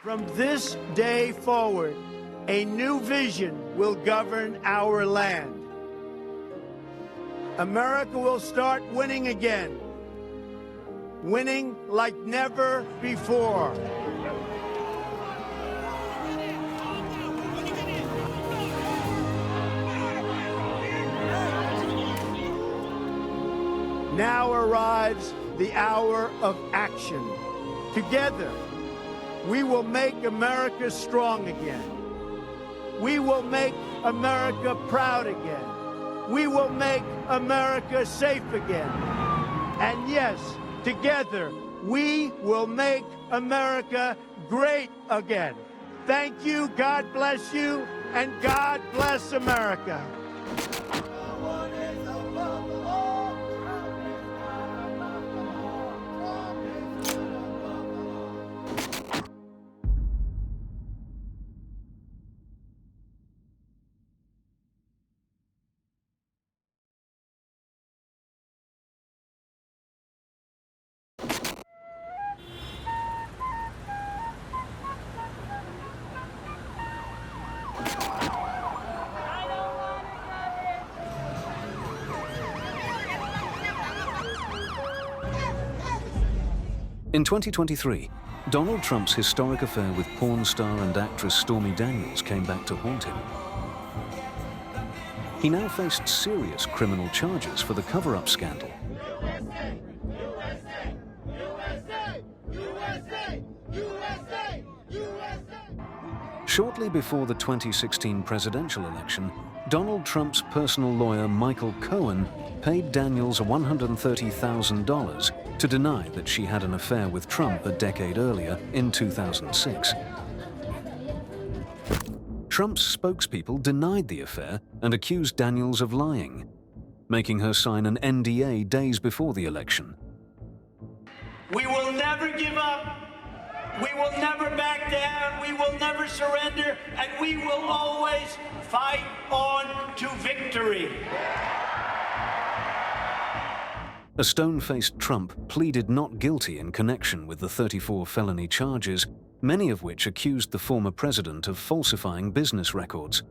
From this day forward, a new vision will govern our land. America will start winning again, winning like never before. Now arrives the hour of action. Together, we will make America strong again. We will make America proud again. We will make America safe again. And yes, together, we will make America great again. Thank you, God bless you, and God bless America. In 2023, Donald Trump's historic affair with porn star and actress Stormy Daniels came back to haunt him. He now faced serious criminal charges for the cover-up scandal. Shortly before the 2016 presidential election, Donald Trump's personal lawyer Michael Cohen paid Daniels $130,000 to deny that she had an affair with Trump a decade earlier in 2006. Trump's spokespeople denied the affair and accused Daniels of lying, making her sign an NDA days before the election. We will never give up. We will never back down. We will never surrender. And we will always fight on to victory. A stone-faced Trump pleaded not guilty in connection with the 34 felony charges, many of which accused the former president of falsifying business records.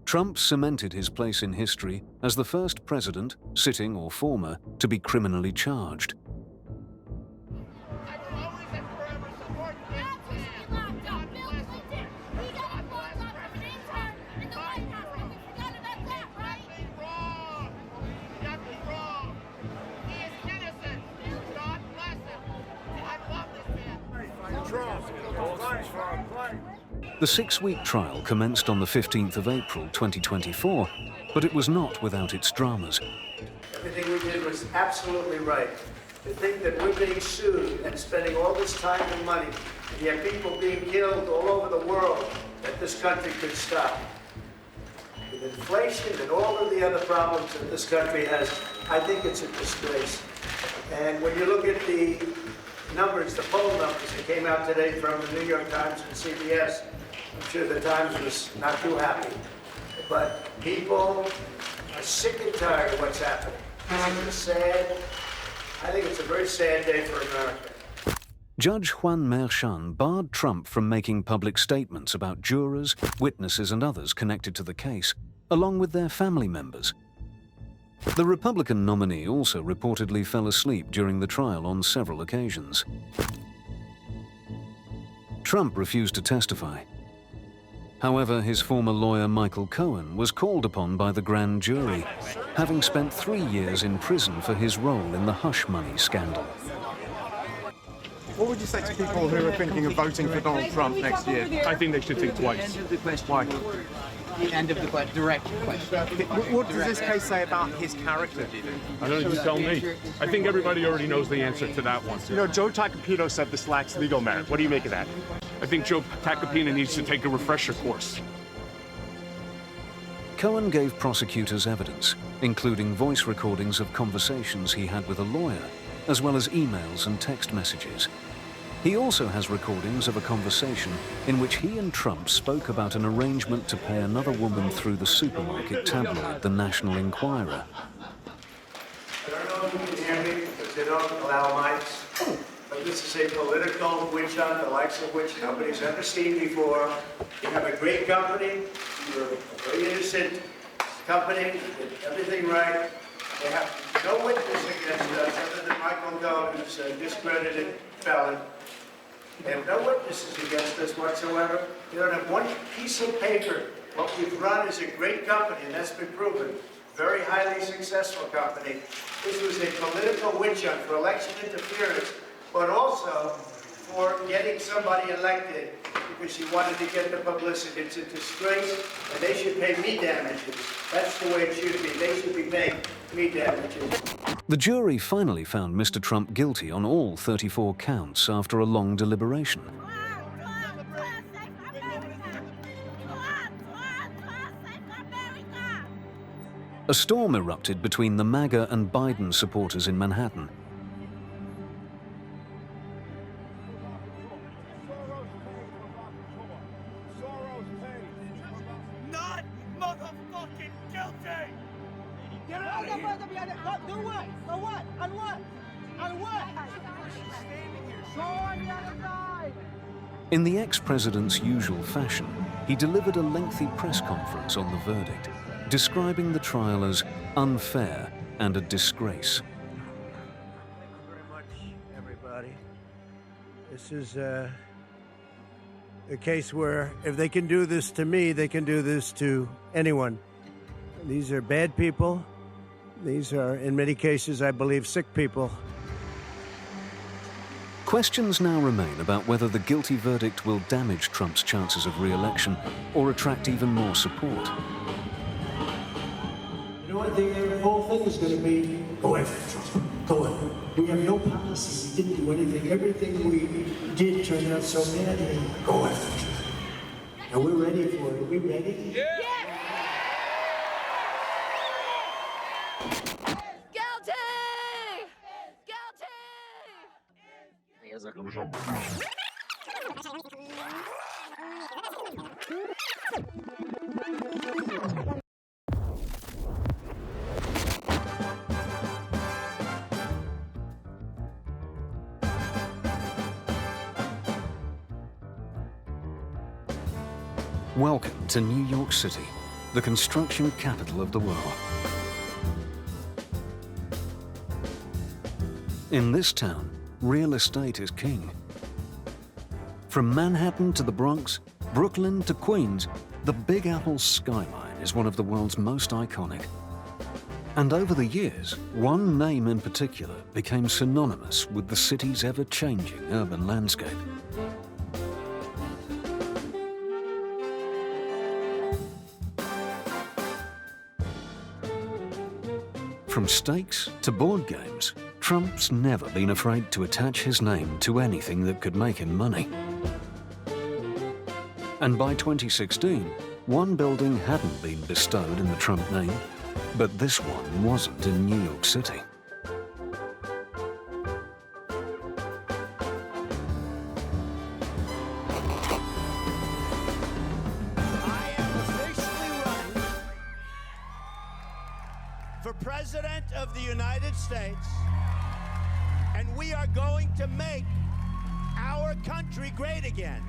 Trump cemented his place in history as the first president, sitting or former, to be criminally charged. The 6-week trial commenced on the 15th of April 2024, but it was not without its dramas. Everything we did was absolutely right. To think that we're being sued and spending all this time and money, and yet people being killed all over the world, that this country could stop. With inflation and all of the other problems that this country has, I think it's a disgrace. And when you look at the numbers, the poll numbers that came out today from the New York Times and CBS, I'm sure the Times was not too happy. But people are sick and tired of what's happening. This is sad. I think it's a very sad day for America. Judge Juan Merchan barred Trump from making public statements about jurors, witnesses, and others connected to the case, along with their family members. The Republican nominee also reportedly fell asleep during the trial on several occasions. Trump refused to testify. However, his former lawyer Michael Cohen was called upon by the grand jury, having spent 3 years in prison for his role in the hush money scandal. What would you say to people who are thinking of voting for Donald Trump next year? I think they should think twice. Why? The end of the question, direct question. What does this case say about his character, do you think? I don't know, you tell me. I think everybody already knows the answer to that one. You know, Joe Tacopino said this lacks legal merit. What do you make of that? I think Joe Tacopina needs to take a refresher course. Cohen gave prosecutors evidence, including voice recordings of conversations he had with a lawyer, as well as emails and text messages. He also has recordings of a conversation in which he and Trump spoke about an arrangement to pay another woman through the supermarket tabloid, The National Enquirer. I don't know if you can hear me because they don't allow mics, but So this is a political witch hunt, the likes of which nobody's ever seen before. You have a great company, you're a very innocent company, did everything right. They have no witness against us other than Michael Goh, who's a discredited felon. They have no witnesses against us whatsoever. They don't have one piece of paper. What we've run is a great company, and that's been proven. Very highly successful company. This was a political witch hunt for election interference, but also for getting somebody elected because she wanted to get the publicity. It's a disgrace, and they should pay me damages. That's the way it should be. They should be paying me damages. The jury finally found Mr. Trump guilty on all 34 counts after a long deliberation. A storm erupted between the MAGA and Biden supporters in Manhattan. Not motherfucking guilty! Get out of here! Do what? For what? On what? On what? Go on the other side! In the ex-president's usual fashion, he delivered a lengthy press conference on the verdict, describing the trial as unfair and a disgrace. Thank you very much, everybody. This is a case where if they can do this to me, they can do this to anyone. These are bad people. These are, in many cases, I believe, sick people. Questions now remain about whether the guilty verdict will damage Trump's chances of re-election or attract even more support. You know what the whole thing is going to be? Go after Trump. Go after. We have no policy. We didn't do anything. Everything we did turned out so badly. Go after Trump. And we're ready for it. Are we ready? Yeah. Welcome to New York City, the construction capital of the world. In this town, real estate is king. From Manhattan to the Bronx, Brooklyn to Queens, the Big Apple's skyline is one of the world's most iconic. And over the years, one name in particular became synonymous with the city's ever-changing urban landscape. From steaks to board games, Trump's never been afraid to attach his name to anything that could make him money. And by 2016, one building hadn't been bestowed in the Trump name, but this one wasn't in New York City. I am officially running for President of the United States, and we are going to make our country great again.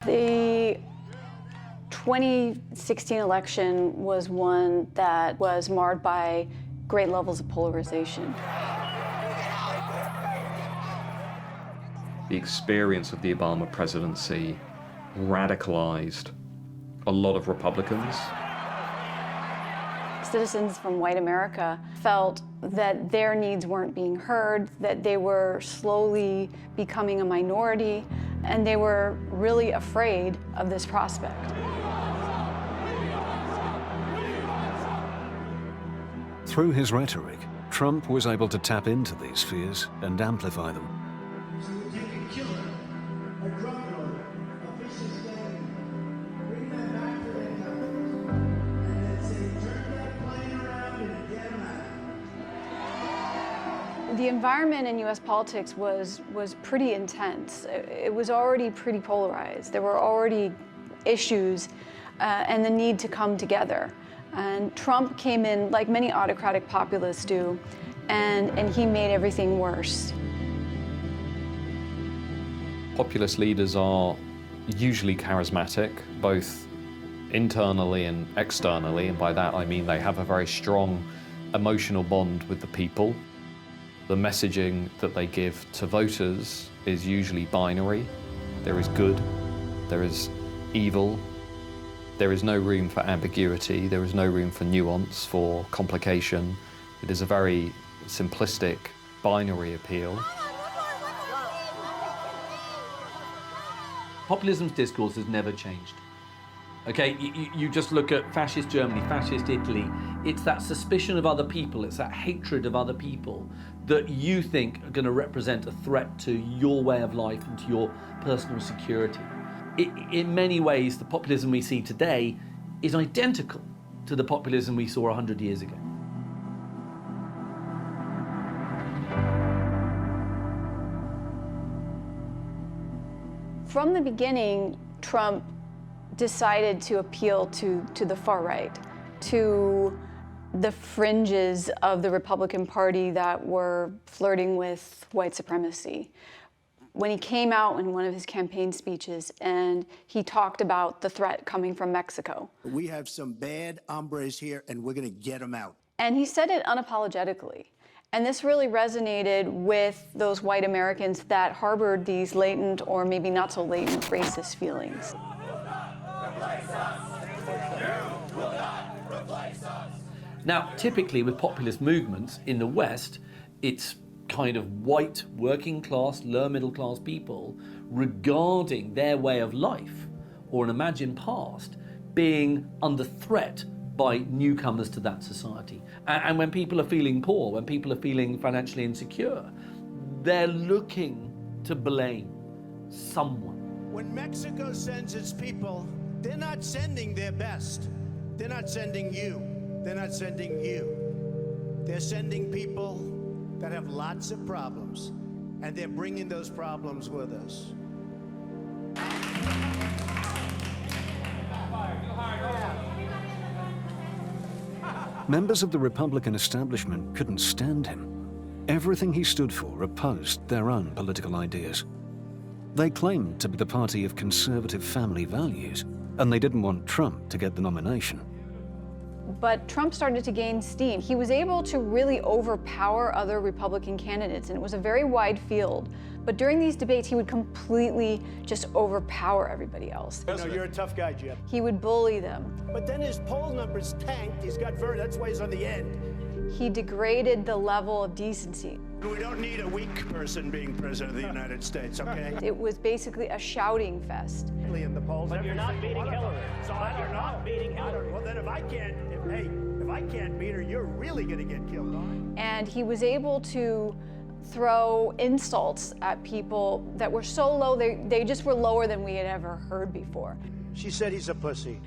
The 2016 election was one that was marred by great levels of polarization. The experience of the Obama presidency radicalized a lot of Republicans. Citizens from white America felt that their needs weren't being heard, that they were slowly becoming a minority, and they were really afraid of this prospect. Through his rhetoric, Trump was able to tap into these fears and amplify them. The environment in U.S. politics was pretty intense. It was already pretty polarized. There were already issues and the need to come together. And Trump came in, like many autocratic populists do, and he made everything worse. Populist leaders are usually charismatic, both internally and externally, and by that I mean they have a very strong emotional bond with the people. The messaging that they give to voters is usually binary. There is good, there is evil. There is no room for ambiguity, there is no room for nuance, for complication. It is a very simplistic, binary appeal. Populism's discourse has never changed. Okay, you just look at fascist Germany, fascist Italy. It's that suspicion of other people, it's that hatred of other people that you think are going to represent a threat to your way of life and to your personal security. In many ways, the populism we see today is identical to the populism we saw 100 years ago. From the beginning, Trump decided to appeal to the far right, to the fringes of the Republican Party that were flirting with white supremacy. When he came out in one of his campaign speeches and he talked about the threat coming from Mexico. We have some bad hombres here and we're going to get them out. And he said it unapologetically. And this really resonated with those white Americans that harbored these latent or maybe not so latent racist feelings. Now, typically with populist movements in the West, it's kind of white, working class, lower middle class people regarding their way of life or an imagined past being under threat by newcomers to that society. And when people are feeling poor, when people are feeling financially insecure, they're looking to blame someone. When Mexico sends its people, they're not sending their best. They're not sending you. They're not sending you. They're sending people that have lots of problems, and they're bringing those problems with us. Members of the Republican establishment couldn't stand him. Everything he stood for opposed their own political ideas. They claimed to be the party of conservative family values, and they didn't want Trump to get the nomination. But Trump started to gain steam. He was able to really overpower other Republican candidates, and it was a very wide field. But during these debates, he would completely just overpower everybody else. No, you're a tough guy, Jim. He would bully them. But then his poll numbers tanked. That's why he's on the end. He degraded the level of decency. We don't need a weak person being president of the United States, okay? It was basically a shouting fest. In the polls, But you're not beating Hillary. So You're not beating Hillary. Well, then if I can't beat her, you're really going to get killed. And he was able to throw insults at people that were so low, they just were lower than we had ever heard before. She said he's a pussy.